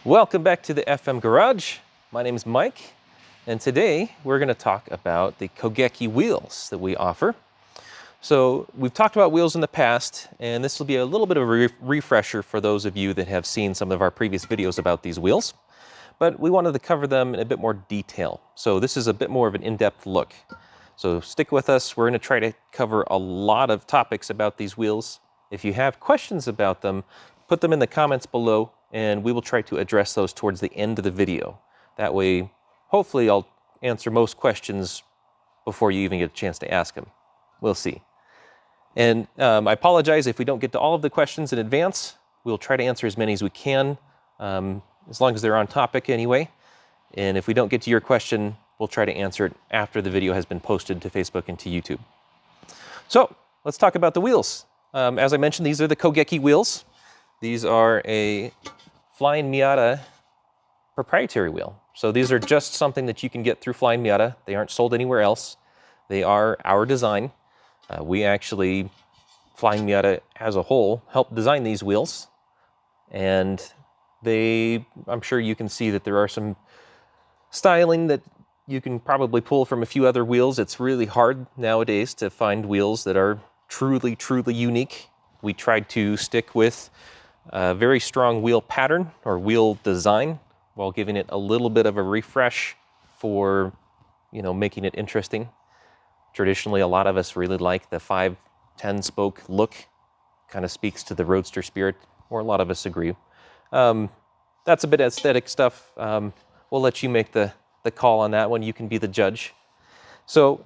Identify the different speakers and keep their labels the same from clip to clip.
Speaker 1: Welcome back to the FM Garage. My name is Mike, and today we're going to talk about the Kogeki wheels that we offer. So we've talked about wheels in the past, and this will be a little bit of a refresher for those of you that have seen some of our previous videos about these wheels. But we wanted to cover them in a bit more detail. So this is a bit more of an in-depth look. So stick with us. We're going to try to cover a lot of topics about these wheels. If you have questions about them, put them in the comments below, and we will try to address those towards the end of the video. That way, hopefully I'll answer most questions before you even get a chance to ask them. We'll see. And I apologize if we don't get to all of the questions in advance. We'll try to answer as many as we can, as long as they're on topic anyway. And if we don't get to your question, we'll try to answer it after the video has been posted to Facebook and to YouTube. So let's talk about the wheels. As I mentioned, these are the Kogeki wheels. These are a Flying Miata proprietary wheel. So these are just something that you can get through Flying Miata. They aren't sold anywhere else. They are our design. We actually, Flying Miata as a whole, helped design these wheels. And I'm sure you can see that there are some styling that you can probably pull from a few other wheels. It's really hard nowadays to find wheels that are truly, truly unique. We tried to stick with a very strong wheel pattern or wheel design while giving it a little bit of a refresh for, making it interesting. Traditionally, a lot of us really like the 5-10 spoke look. Kind of speaks to the roadster spirit, or a lot of us agree. That's a bit aesthetic stuff. We'll let you make the call on that one. You can be the judge. So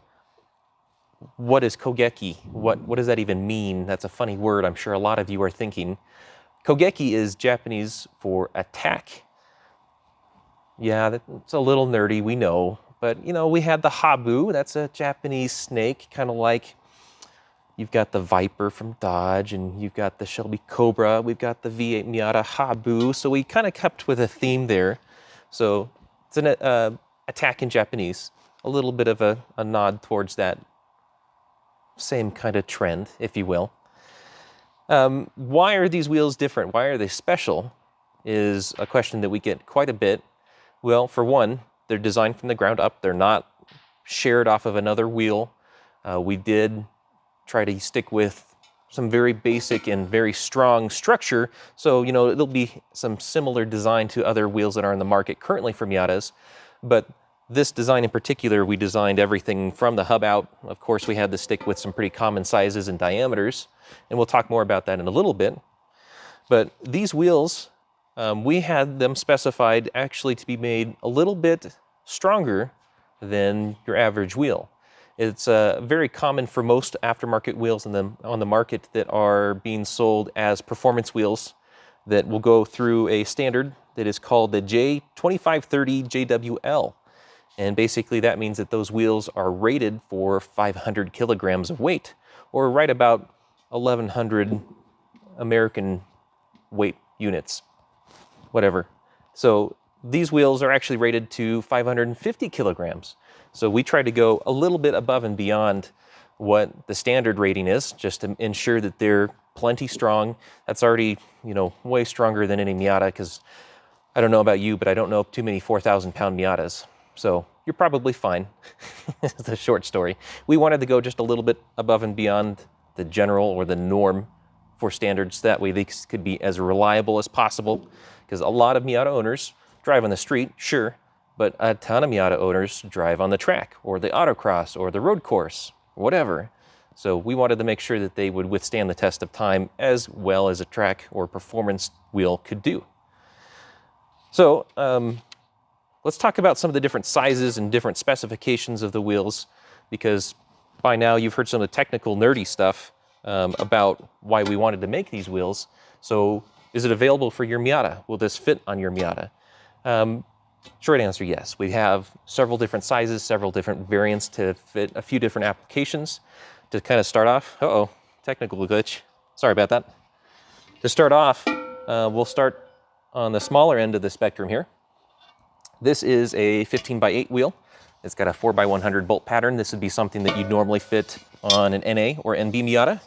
Speaker 1: what is Kogeki? What does that even mean? That's a funny word. I'm sure a lot of you are thinking. Kogeki is Japanese for attack. Yeah, that's a little nerdy, we know. But, we had the Habu. That's a Japanese snake, kind of like you've got the Viper from Dodge, and you've got the Shelby Cobra. We've got the V8 Miata Habu. So we kind of kept with a theme there. So it's an attack in Japanese. A little bit of a nod towards that same kind of trend, if you will. Why are these wheels different? Why are they special? Is a question that we get quite a bit. Well, for one, they're designed from the ground up. They're not shared off of another wheel. We did try to stick with some very basic and very strong structure. So, it'll be some similar design to other wheels that are in the market currently from Miatas. But this design in particular, we designed everything from the hub out. Of course, we had to stick with some pretty common sizes and diameters, and we'll talk more about that in a little bit. But these wheels, we had them specified actually to be made a little bit stronger than your average wheel. It's very common for most aftermarket wheels on the market that are being sold as performance wheels that will go through a standard that is called the J2530 JWL. And basically that means that those wheels are rated for 500 kilograms of weight, or right about 1,100 American weight units, whatever. So these wheels are actually rated to 550 kilograms. So we try to go a little bit above and beyond what the standard rating is, just to ensure that they're plenty strong. That's already, way stronger than any Miata, because I don't know about you, but I don't know too many 4,000-pound Miatas. So you're probably fine. It's a short story. We wanted to go just a little bit above and beyond the general or the norm for standards. That way they could be as reliable as possible, because a lot of Miata owners drive on the street, sure, but a ton of Miata owners drive on the track or the autocross or the road course, whatever. So we wanted to make sure that they would withstand the test of time as well as a track or performance wheel could do. So let's talk about some of the different sizes and different specifications of the wheels, because by now you've heard some of the technical nerdy stuff about why we wanted to make these wheels. So is it available for your Miata? Will this fit on your Miata? Short answer, yes. We have several different sizes, several different variants to fit a few different applications. To kind of start off, technical glitch. Sorry about that. To start off, we'll start on the smaller end of the spectrum here. This is a 15x8 wheel. It's got a 4x100 bolt pattern. This would be something that you'd normally fit on an NA or NB Miata.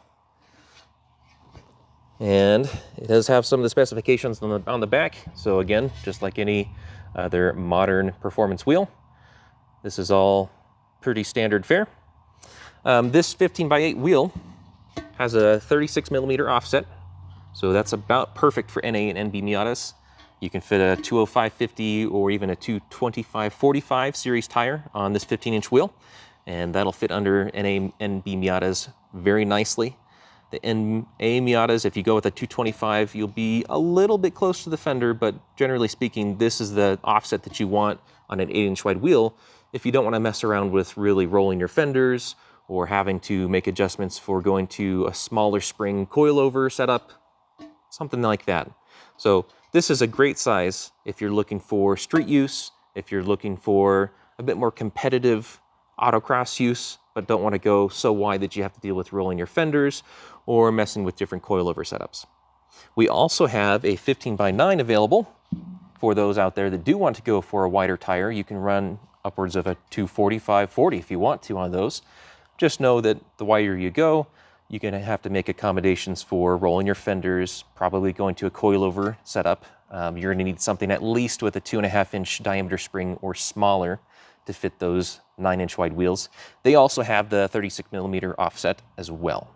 Speaker 1: And it does have some of the specifications on the back. So again, just like any other modern performance wheel, this is all pretty standard fare. This 15x8 wheel has a 36 millimeter offset. So that's about perfect for NA and NB Miatas. You can fit a 205/50 or even a 225/45 series tire on this 15-inch wheel, and that'll fit under NA and NB Miatas very nicely. The NA Miatas, if you go with a 225, you'll be a little bit close to the fender, but generally speaking, this is the offset that you want on an 8-inch wide wheel if you don't want to mess around with really rolling your fenders or having to make adjustments for going to a smaller spring coilover setup, something like that. So this is a great size if you're looking for street use, if you're looking for a bit more competitive autocross use, but don't want to go so wide that you have to deal with rolling your fenders or messing with different coilover setups. We also have a 15x9 available for those out there that do want to go for a wider tire. You can run upwards of a 245/40 if you want to on those. Just know that the wider you go, you're going to have to make accommodations for rolling your fenders, probably going to a coilover setup. You're going to need something at least with a 2.5-inch diameter spring or smaller to fit those 9-inch wide wheels. They also have the 36 millimeter offset as well.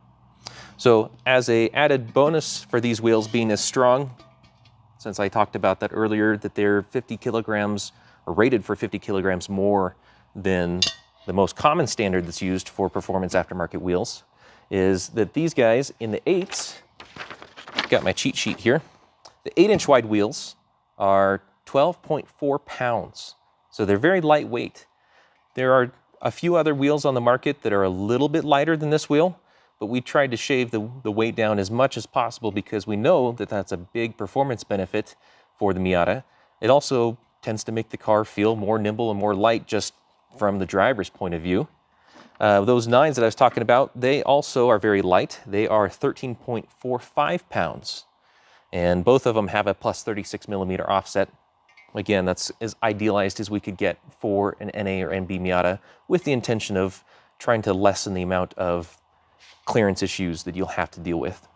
Speaker 1: So as a added bonus for these wheels being as strong, since I talked about that earlier, that they're 50 kilograms or rated for 50 kilograms more than the most common standard that's used for performance aftermarket wheels, is that these guys in the 8s, got my cheat sheet here, the 8-inch wide wheels are 12.4 pounds. So they're very lightweight. There are a few other wheels on the market that are a little bit lighter than this wheel, but we tried to shave the weight down as much as possible because we know that that's a big performance benefit for the Miata. It also tends to make the car feel more nimble and more light just from the driver's point of view. Those 9s that I was talking about, they also are very light. They are 13.45 pounds. And both of them have a plus 36 millimeter offset. Again, that's as idealized as we could get for an NA or NB Miata, with the intention of trying to lessen the amount of clearance issues that you'll have to deal with.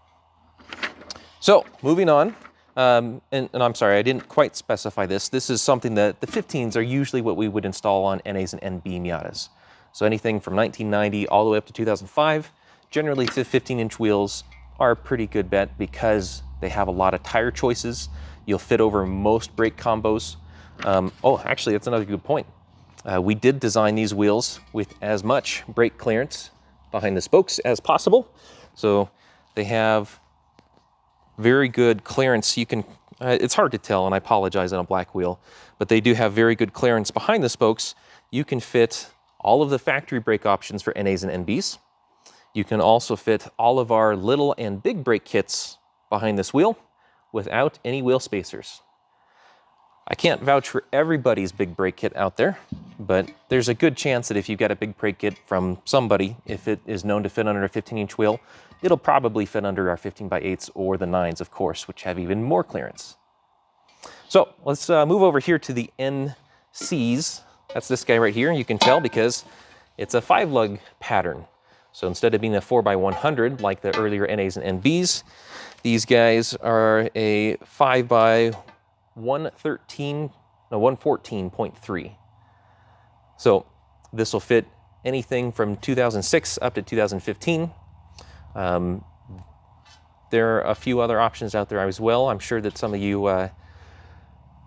Speaker 1: So moving on, and I'm sorry, I didn't quite specify this. This is something that the 15s are usually what we would install on NAs and NB Miatas. So anything from 1990 all the way up to 2005, generally the 15-inch wheels are a pretty good bet because they have a lot of tire choices. You'll fit over most brake combos. Oh, actually, that's another good point. We did design these wheels with as much brake clearance behind the spokes as possible. So they have very good clearance. You can, it's hard to tell, and I apologize on a black wheel, but they do have very good clearance behind the spokes. You can fit all of the factory brake options for NAs and NBs. You can also fit all of our little and big brake kits behind this wheel without any wheel spacers. I can't vouch for everybody's big brake kit out there, but there's a good chance that if you get a big brake kit from somebody, if it is known to fit under a 15-inch wheel, it'll probably fit under our 15x8s or the 9s, of course, which have even more clearance. So let's move over here to the NCs. That's this guy right here. You can tell because it's a 5-lug pattern. So instead of being a 4x100 like the earlier NAs and NBs, these guys are a 114.3. So this will fit anything from 2006 up to 2015. There are a few other options out there as well. I'm sure that some of you,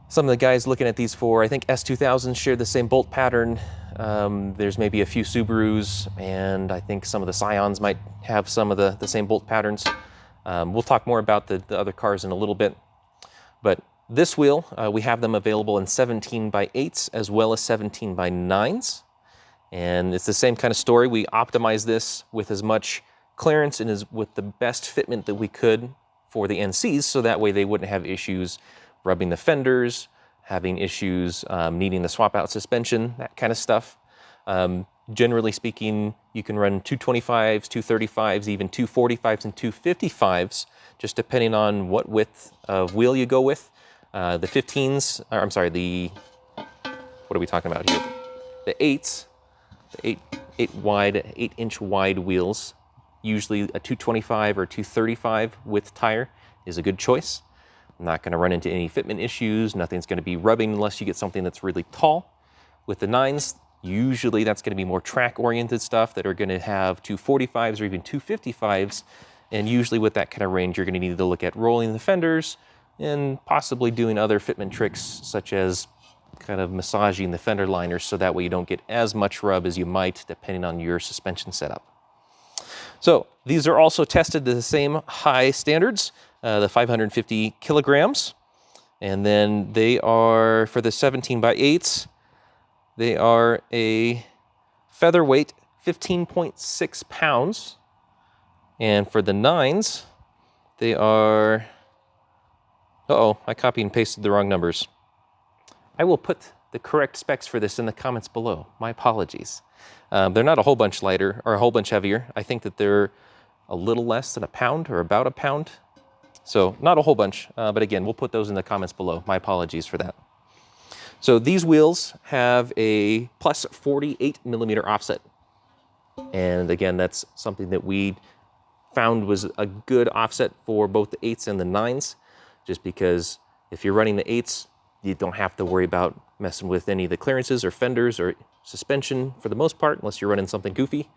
Speaker 1: some of the guys looking at these for, I think S2000s share the same bolt pattern. There's maybe a few Subarus, and I think some of the Scions might have some of the same bolt patterns. We'll talk more about the other cars in a little bit. But this wheel, we have them available in 17x8s as well as 17x9s. And it's the same kind of story. We optimized this with as much clearance and with the best fitment that we could for the NCs, so that way they wouldn't have issues rubbing the fenders, having issues needing the swap out suspension, that kind of stuff. Generally speaking, you can run 225s, 235s, even 245s and 255s, just depending on what width of wheel you go with. The 15s, or I'm sorry, what are we talking about here? The 8s, the 8-inch wide wheels usually a 225 or 235 width tire is a good choice. Not going to run into any fitment issues. Nothing's going to be rubbing unless you get something that's really tall. With the 9s, usually that's going to be more track-oriented stuff that are going to have 245s or even 255s. And usually with that kind of range, you're going to need to look at rolling the fenders and possibly doing other fitment tricks, such as kind of massaging the fender liners so that way you don't get as much rub as you might depending on your suspension setup. So these are also tested to the same high standards, the 550 kilograms. And then they are, for the 17x8s, they are a featherweight 15.6 pounds. And for the 9s, they are, uh-oh, I copied and pasted the wrong numbers. I will put the correct specs for this in the comments below. My apologies. They're not a whole bunch lighter or a whole bunch heavier. I think that they're a little less than a pound or about a pound. So not a whole bunch, but again, we'll put those in the comments below. My apologies for that. So these wheels have a plus 48 millimeter offset. And again, that's something that we found was a good offset for both the 8s and the 9s, just because if you're running the 8s, you don't have to worry about messing with any of the clearances or fenders or suspension for the most part, unless you're running something goofy.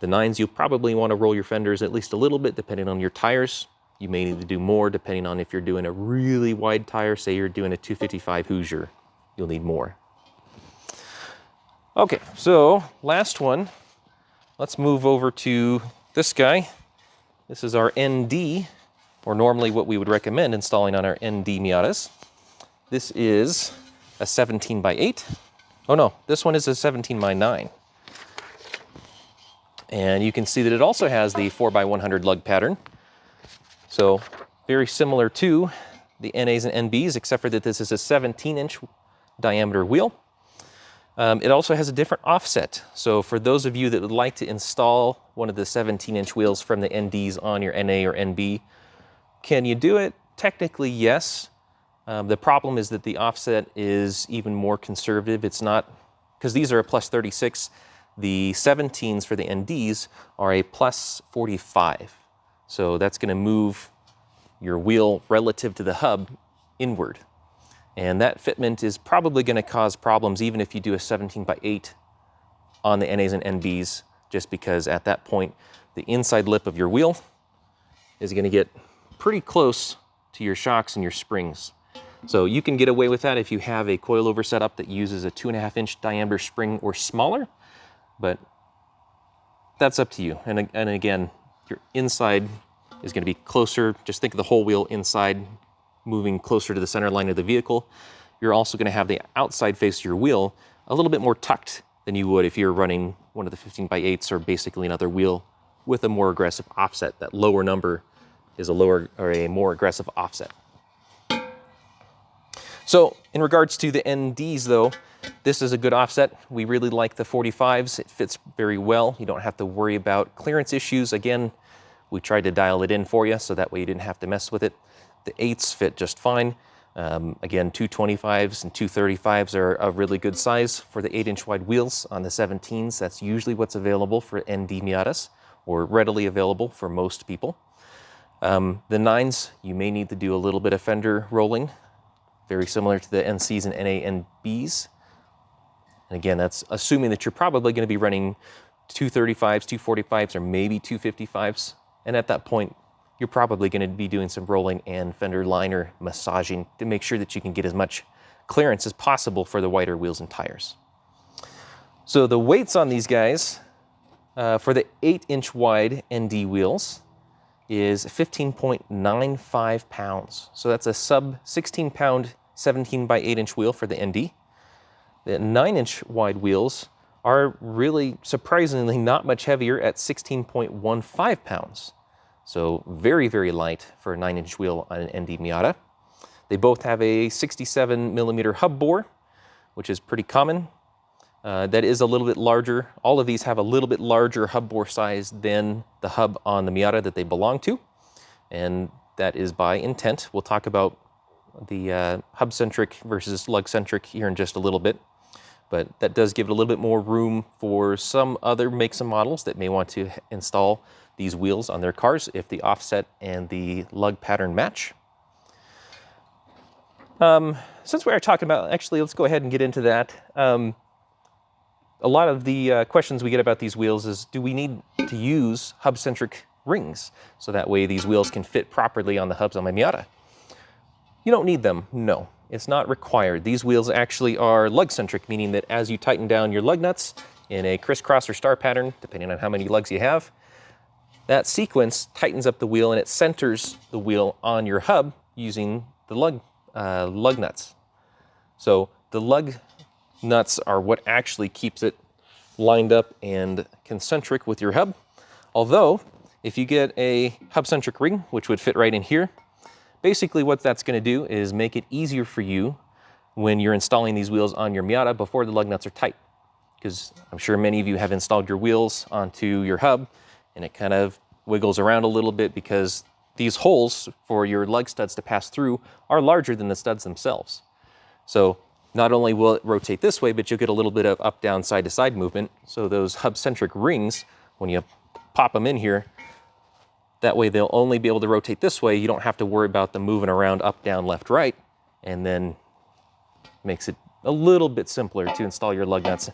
Speaker 1: The 9s, you'll probably want to roll your fenders at least a little bit, depending on your tires. You may need to do more, depending on if you're doing a really wide tire. Say you're doing a 255 Hoosier, you'll need more. Okay, so last one. Let's move over to this guy. This is our ND, or normally what we would recommend installing on our ND Miatas. This is a 17x8. Oh no, this one is a 17x9. And you can see that it also has the 4x100 lug pattern. So very similar to the NAs and NBs, except for that this is a 17-inch diameter wheel. It also has a different offset. So for those of you that would like to install one of the 17-inch wheels from the NDs on your NA or NB, can you do it? Technically, yes. The problem is that the offset is even more conservative. It's not, because these are a plus 36, the 17s for the NDs are a plus 45. So that's going to move your wheel relative to the hub inward. And that fitment is probably going to cause problems even if you do a 17x8 on the NAs and NBs, just because at that point, the inside lip of your wheel is going to get pretty close to your shocks and your springs. So you can get away with that if you have a coilover setup that uses a 2.5-inch diameter spring or smaller, but that's up to you. And again, your inside is going to be closer. Just think of the whole wheel inside moving closer to the center line of the vehicle. You're also going to have the outside face of your wheel a little bit more tucked than you would if you're running one of the 15x8s or basically another wheel with a more aggressive offset. That lower number is a lower or a more aggressive offset. So in regards to the NDs though, this is a good offset. We really like the 45s. It fits very well. You don't have to worry about clearance issues. Again, we tried to dial it in for you so that way you didn't have to mess with it. The 8s fit just fine. Again, 225s and 235s are a really good size for the 8-inch wide wheels on the 17s. That's usually what's available for ND Miatas, or readily available for most people. The 9s, you may need to do a little bit of fender rolling, very similar to the NCs and NA and Bs. And again, that's assuming that you're probably going to be running 235s, 245s, or maybe 255s. And at that point, you're probably going to be doing some rolling and fender liner massaging to make sure that you can get as much clearance as possible for the wider wheels and tires. So the weights on these guys for the 8-inch wide ND wheels is 15.95 pounds. So that's a sub 16 pound 17x8-inch wheel for the ND. The 9-inch wide wheels are really surprisingly not much heavier at 16.15 pounds. So very, very light for a 9-inch wheel on an ND Miata. They both have a 67 millimeter hub bore, which is pretty common. That is a little bit larger. All of these have a little bit larger hub bore size than the hub on the Miata that they belong to. And that is by intent. We'll talk about the hub-centric versus lug-centric here in just a little bit. but that does give it a little bit more room for some other makes and models that may want to install these wheels on their cars if the offset and the lug pattern match. Since we are talking about, actually, let's go ahead and get into that. A lot of the questions we get about these wheels is, do we need to use hub-centric rings so that way these wheels can fit properly on the hubs on my Miata? You don't need them, no. It's not required. These wheels actually are lug-centric, meaning that as you tighten down your lug nuts in a crisscross or star pattern, depending on how many lugs you have, that sequence tightens up the wheel and it centers the wheel on your hub using the lug nuts. So the lug nuts are what actually keeps it lined up and concentric with your hub. Although, if you get a hub-centric ring, which would fit right in here, basically what that's going to do is make it easier for you when you're installing these wheels on your Miata before the lug nuts are tight. Because I'm sure many of you have installed your wheels onto your hub and it kind of wiggles around a little bit because these holes for your lug studs to pass through are larger than the studs themselves. So not only will it rotate this way, but you'll get a little bit of up, down, side to side movement. So those hub-centric rings, when you pop them in here, that way they'll only be able to rotate this way. You don't have to worry about them moving around up, down, left, right, and then makes it a little bit simpler to install your lug nuts.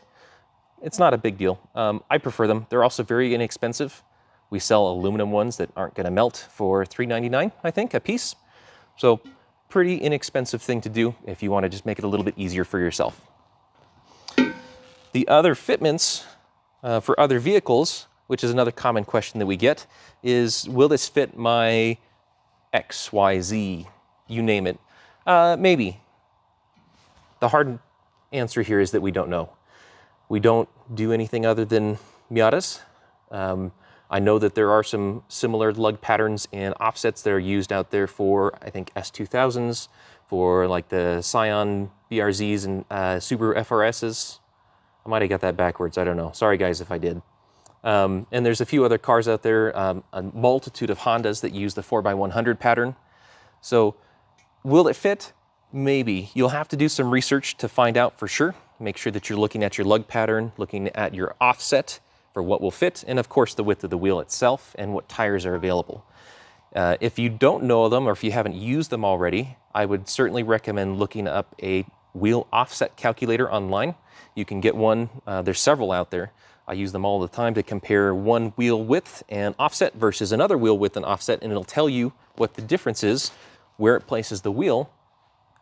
Speaker 1: It's not a big deal. I prefer them. They're also very inexpensive. We sell aluminum ones that aren't going to melt for $3.99, I think, a piece. So pretty inexpensive thing to do if you want to just make it a little bit easier for yourself. The other fitments for other vehicles, which is another common question that we get, is will this fit my X, Y, Z, you name it? Maybe. The hard answer here is that we don't know. We don't do anything other than Miatas. I know that there are some similar lug patterns and offsets that are used out there for, I think, S2000s, for like the Scion BRZs and Subaru FRSs. I might have got that backwards, I don't know. Sorry guys if I did. And there's a few other cars out there, a multitude of Hondas that use the 4x100 pattern. So will it fit? Maybe. You'll have to do some research to find out for sure. Make sure that you're looking at your lug pattern, looking at your offset for what will fit, and of course the width of the wheel itself and what tires are available. If you don't know them or if you haven't used them already, I would certainly recommend looking up a wheel offset calculator online. You can get one, there's several out there. I use them all the time to compare one wheel width and offset versus another wheel width and offset, and it'll tell you what the difference is, where it places the wheel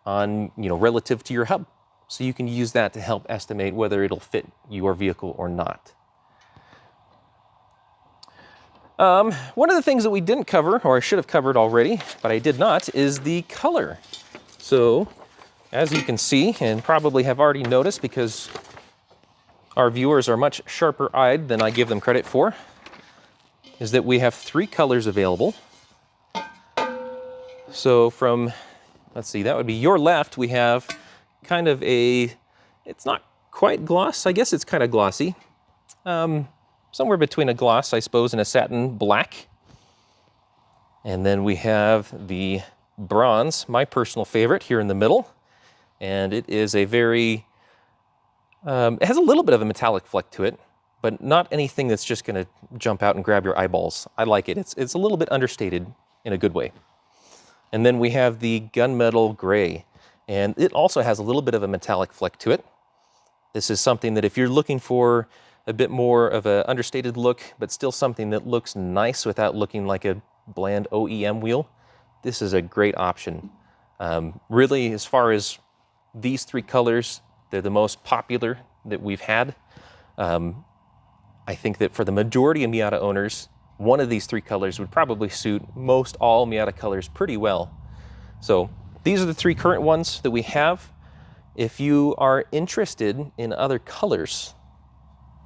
Speaker 1: on, relative to your hub. So you can use that to help estimate whether it'll fit your vehicle or not. One of the things that we didn't cover, or I should have covered already, but I did not, is the color. So, as you can see, and probably have already noticed because our viewers are much sharper-eyed than I give them credit for, is that we have 3 colors available. So from, let's see, that would be your left, we have kind of a, it's not quite gloss, I guess it's kind of glossy. Somewhere between a gloss, I suppose, and a satin black. And then we have the bronze, my personal favorite, here in the middle. And it is a very, it has a little bit of a metallic fleck to it, but not anything that's just going to jump out and grab your eyeballs. I like it. It's a little bit understated in a good way. And then we have the gunmetal gray, and it also has a little bit of a metallic fleck to it. This is something that if you're looking for a bit more of an understated look, but still something that looks nice without looking like a bland OEM wheel, this is a great option. Really, as far as these 3 colors, they're the most popular that we've had. I think that for the majority of Miata owners, one of these 3 colors would probably suit most all Miata colors pretty well. So these are the 3 current ones that we have. If you are interested in other colors,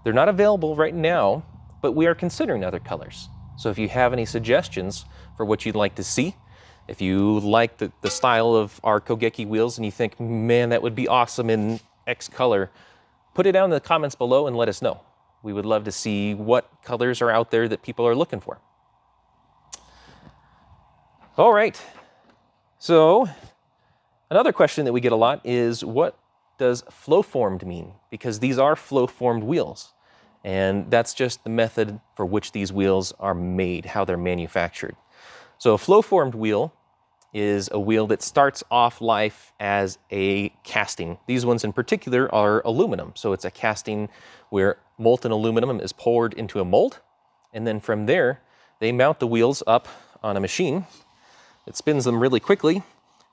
Speaker 1: they're not available right now, but we are considering other colors. So if you have any suggestions for what you'd like to see, if you like the style of our Kogeki wheels and you think, man, that would be awesome in X color, put it down in the comments below and let us know. We would love to see what colors are out there that people are looking for. All right. So another question that we get a lot is, what does flow formed mean? Because these are flow formed wheels. And that's just the method for which these wheels are made, how they're manufactured. So a flow formed wheel is a wheel that starts off life as a casting. These ones in particular are aluminum. So it's a casting where molten aluminum is poured into a mold. And then from there, they mount the wheels up on a machine. It spins them really quickly.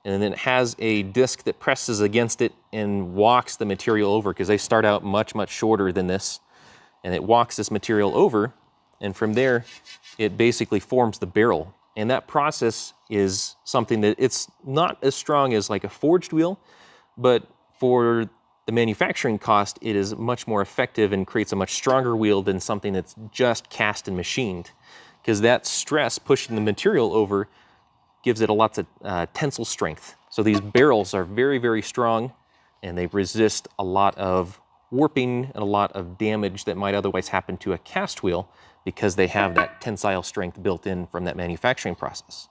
Speaker 1: And then it has a disc that presses against it and walks the material over, because they start out much, much shorter than this. And it walks this material over. And from there, it basically forms the barrel. And that process is something that it's not as strong as like a forged wheel, but for the manufacturing cost, it is much more effective and creates a much stronger wheel than something that's just cast and machined. Because that stress pushing the material over gives it a lot of tensile strength. So these barrels are very, very strong, and they resist a lot of warping and a lot of damage that might otherwise happen to a cast wheel, because they have that tensile strength built in from that manufacturing process.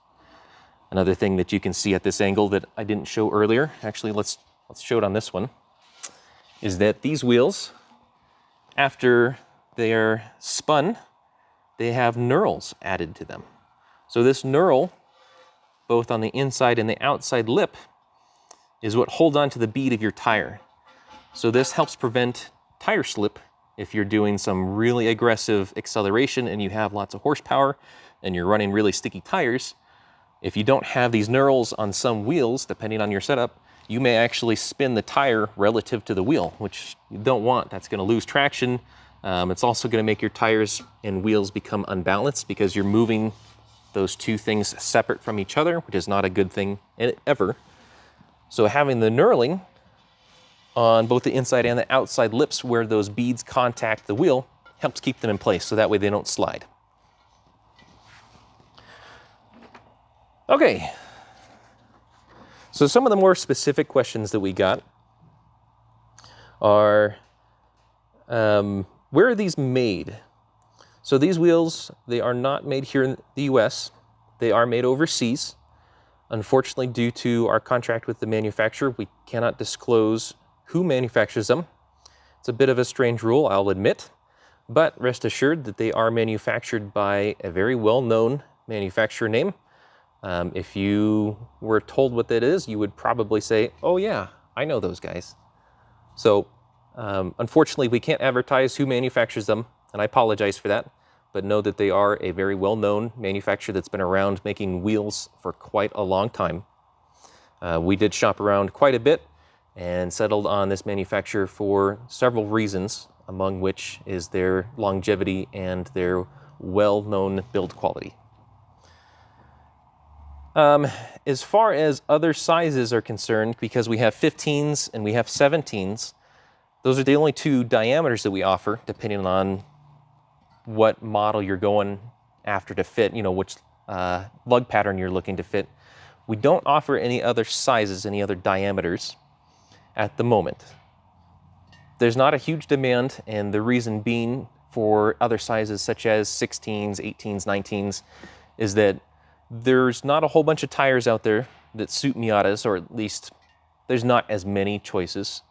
Speaker 1: Another thing that you can see at this angle that I didn't show earlier, actually let's show it on this one, is that these wheels, after they're spun, they have knurls added to them. So this knurl, both on the inside and the outside lip, is what holds on to the bead of your tire. So this helps prevent tire slip if you're doing some really aggressive acceleration and you have lots of horsepower and you're running really sticky tires. If you don't have these knurls on some wheels, depending on your setup, you may actually spin the tire relative to the wheel, which you don't want. That's going to lose traction. It's also going to make your tires and wheels become unbalanced, because you're moving those two things separate from each other, which is not a good thing ever. So having the knurling on both the inside and the outside lips where those beads contact the wheel helps keep them in place, so that way they don't slide. Okay, so some of the more specific questions that we got are, where are these made? So these wheels, they are not made here in the US. They are made overseas. Unfortunately, due to our contract with the manufacturer, we cannot disclose who manufactures them. It's a bit of a strange rule, I'll admit, but rest assured that they are manufactured by a very well-known manufacturer name. If you were told what that is, you would probably say, oh yeah, I know those guys. So unfortunately, we can't advertise who manufactures them, and I apologize for that, but know that they are a very well-known manufacturer that's been around making wheels for quite a long time. We did shop around quite a bit and settled on this manufacturer for several reasons, among which is their longevity and their well-known build quality. As far as other sizes are concerned, because we have 15s and we have 17s, those are the only two diameters that we offer, depending on what model you're going after to fit, which lug pattern you're looking to fit. We don't offer any other sizes, any other diameters at the moment. There's not a huge demand, and the reason being for other sizes such as 16s, 18s, 19s is that there's not a whole bunch of tires out there that suit Miatas, or at least there's not as many choices.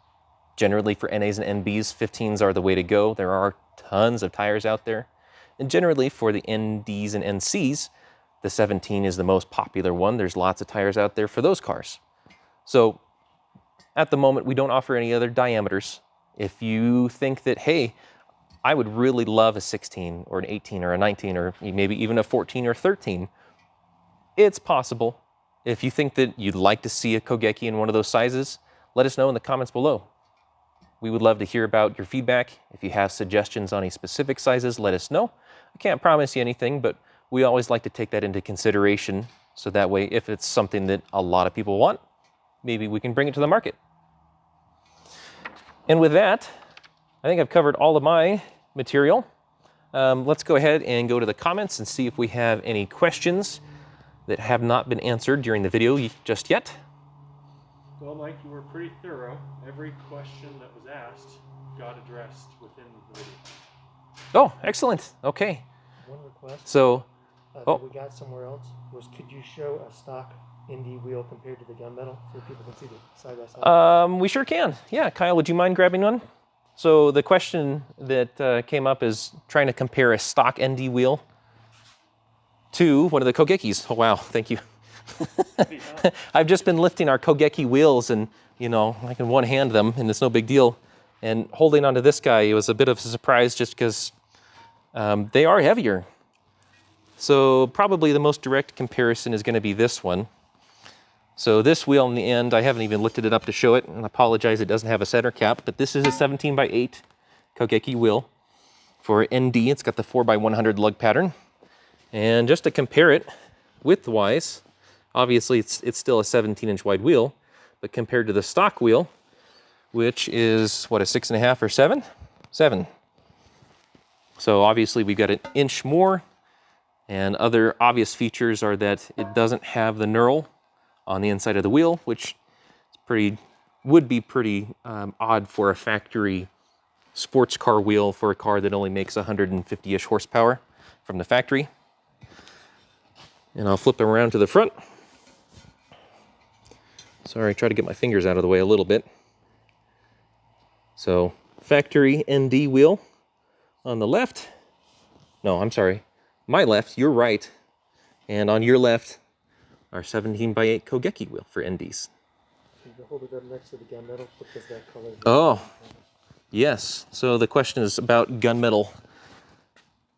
Speaker 1: Generally for NAs and NBs, 15s are the way to go. There are tons of tires out there. And generally for the NDs and NCs, the 17 is the most popular one. There's lots of tires out there for those cars. So at the moment, we don't offer any other diameters. If you think that, hey, I would really love a 16 or an 18 or a 19 or maybe even a 14 or 13, it's possible. If you think that you'd like to see a Kogeki in one of those sizes, let us know in the comments below. We would love to hear about your feedback. If you have suggestions on any specific sizes, let us know. I can't promise you anything, but we always like to take that into consideration, so that way if it's something that a lot of people want, maybe we can bring it to the market. And with that, I think I've covered all of my material. Let's go ahead and go to the comments and see if we have any questions that have not been answered during the video just yet.
Speaker 2: Well, Mike, you were pretty thorough. Every question that was asked got addressed within the video.
Speaker 1: Oh, excellent. Okay.
Speaker 3: One request
Speaker 1: So,
Speaker 3: that we got somewhere else was, could you show a stock
Speaker 2: Indy wheel compared to the gunmetal so people can see the side by side?
Speaker 1: We sure can. Yeah, Kyle, would you mind grabbing one? So the question that came up is trying to compare a stock ND wheel to one of the Kogekis. Oh, wow, thank you. I've just been lifting our Kogeki wheels and, you know, I can one-hand them and it's no big deal. And holding onto this guy, it was a bit of a surprise just because they are heavier. So probably the most direct comparison is going to be this one. So this wheel in the end, I haven't even lifted it up to show it, and I apologize it doesn't have a center cap, but this is a 17x8 Kogeki wheel for ND. It's got the 4x100 lug pattern. And just to compare it width-wise, obviously it's still a 17-inch wide wheel, but compared to the stock wheel, which is, what, a 6.5 or 7? 7. So obviously we've got an inch more, and other obvious features are that it doesn't have the knurl on the inside of the wheel, which would be pretty odd for a factory sports car wheel for a car that only makes 150-ish horsepower from the factory. And I'll flip them around to the front. Sorry, try to get my fingers out of the way a little bit. So factory ND wheel on the left. No, I'm sorry. My left, your right. And on your left, our 17x8 Kogeki wheel for NDs.
Speaker 2: Can you hold it up next to the gunmetal because that color?
Speaker 1: Oh, yes. So the question is about gunmetal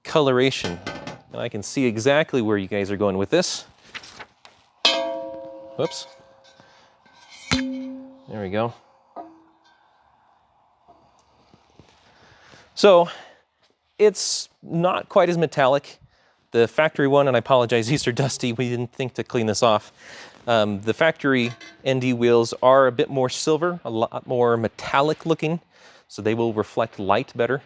Speaker 1: coloration. And I can see exactly where you guys are going with this. Whoops. There we go. So it's not quite as metallic. The factory one, and I apologize, these are dusty. We didn't think to clean this off. The factory ND wheels are a bit more silver, a lot more metallic looking, so they will reflect light better.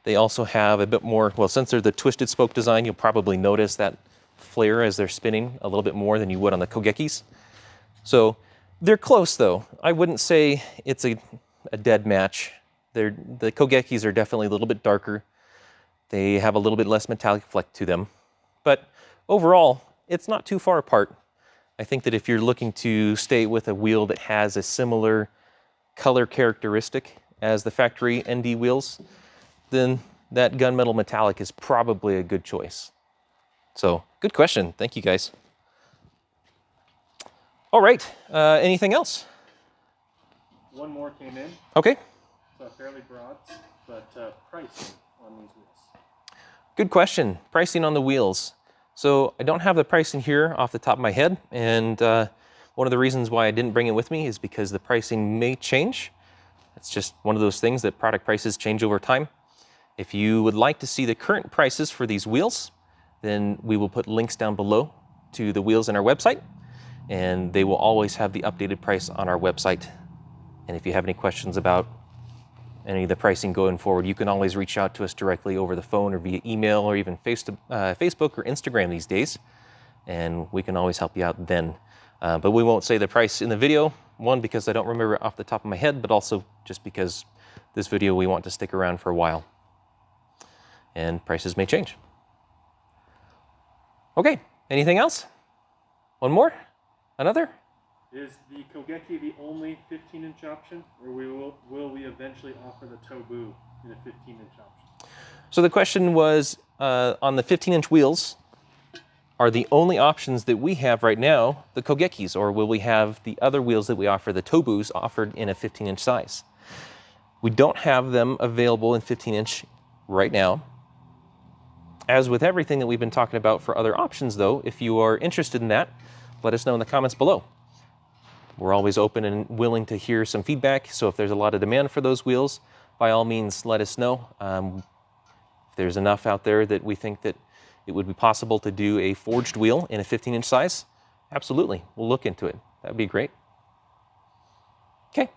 Speaker 1: They also have a bit more, well, since they're the twisted spoke design, you'll probably notice that flare as they're spinning a little bit more than you would on the Kogekis. So they're close though. I wouldn't say it's a dead match. The Kogekis are definitely a little bit darker. They have a little bit less metallic fleck to them. But overall, it's not too far apart. I think that if you're looking to stay with a wheel that has a similar color characteristic as the factory ND wheels, then that gunmetal metallic is probably a good choice. So, good question. Thank you, guys. All right, anything else?
Speaker 2: One more came in.
Speaker 1: Okay.
Speaker 2: So fairly broad, but pricing on these wheels.
Speaker 1: Good question. Pricing on the wheels. So I don't have the pricing here off the top of my head, and one of the reasons why I didn't bring it with me is because the pricing may change. It's just one of those things that product prices change over time. If you would like to see the current prices for these wheels, then we will put links down below to the wheels in our website, and they will always have the updated price on our website. And if you have any questions about any of the pricing going forward, you can always reach out to us directly over the phone or via email or even Facebook or Instagram these days, and we can always help you out then. But we won't say the price in the video, one, because I don't remember it off the top of my head, but also just because this video we want to stick around for a while. And prices may change. Okay, anything else? One more? Another?
Speaker 2: Is the Kogeki the only 15-inch option, or will we eventually offer the Tobu in a 15-inch option?
Speaker 1: So the question was, on the 15-inch wheels, are the only options that we have right now the Kogekis, or will we have the other wheels that we offer, the Tobus, offered in a 15-inch size? We don't have them available in 15-inch right now. As with everything that we've been talking about for other options, though, if you are interested in that, let us know in the comments below. We're always open and willing to hear some feedback, so if there's a lot of demand for those wheels, by all means, let us know. If there's enough out there that we think that it would be possible to do a forged wheel in a 15-inch size, absolutely, we'll look into it. That would be great. Okay,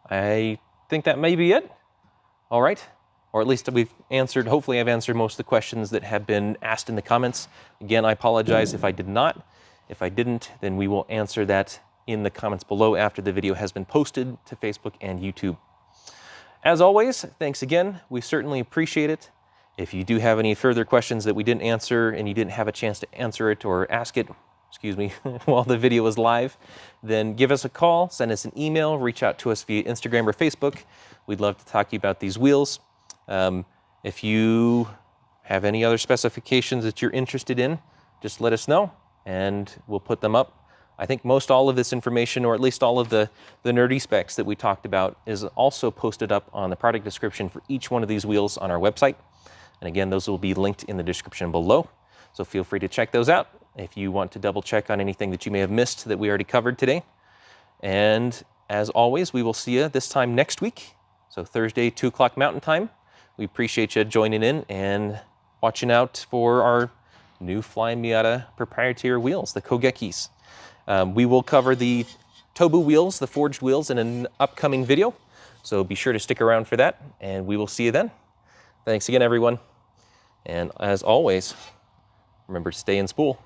Speaker 1: I think that may be it. All right, or at least we've answered, hopefully I've answered most of the questions that have been asked in the comments. Again, I apologize if I did not. If I didn't, then we will answer that in the comments below after the video has been posted to Facebook and YouTube. As always, thanks again. We certainly appreciate it. If you do have any further questions that we didn't answer and you didn't have a chance to answer it or ask it, excuse me, while the video is live, then give us a call, send us an email, reach out to us via Instagram or Facebook. We'd love to talk to you about these wheels. If you have any other specifications that you're interested in, just let us know and we'll put them up. I think most all of this information, or at least all of the nerdy specs that we talked about, is also posted up on the product description for each one of these wheels on our website. And again, those will be linked in the description below. So feel free to check those out if you want to double check on anything that you may have missed that we already covered today. And as always, we will see you this time next week. So Thursday, 2 o'clock Mountain Time. We appreciate you joining in and watching out for our new Flying Miata proprietary wheels, the Kogekis. We will cover the Tobu wheels, the forged wheels, in an upcoming video. So be sure to stick around for that, and we will see you then. Thanks again, everyone. And as always, remember to stay in spool.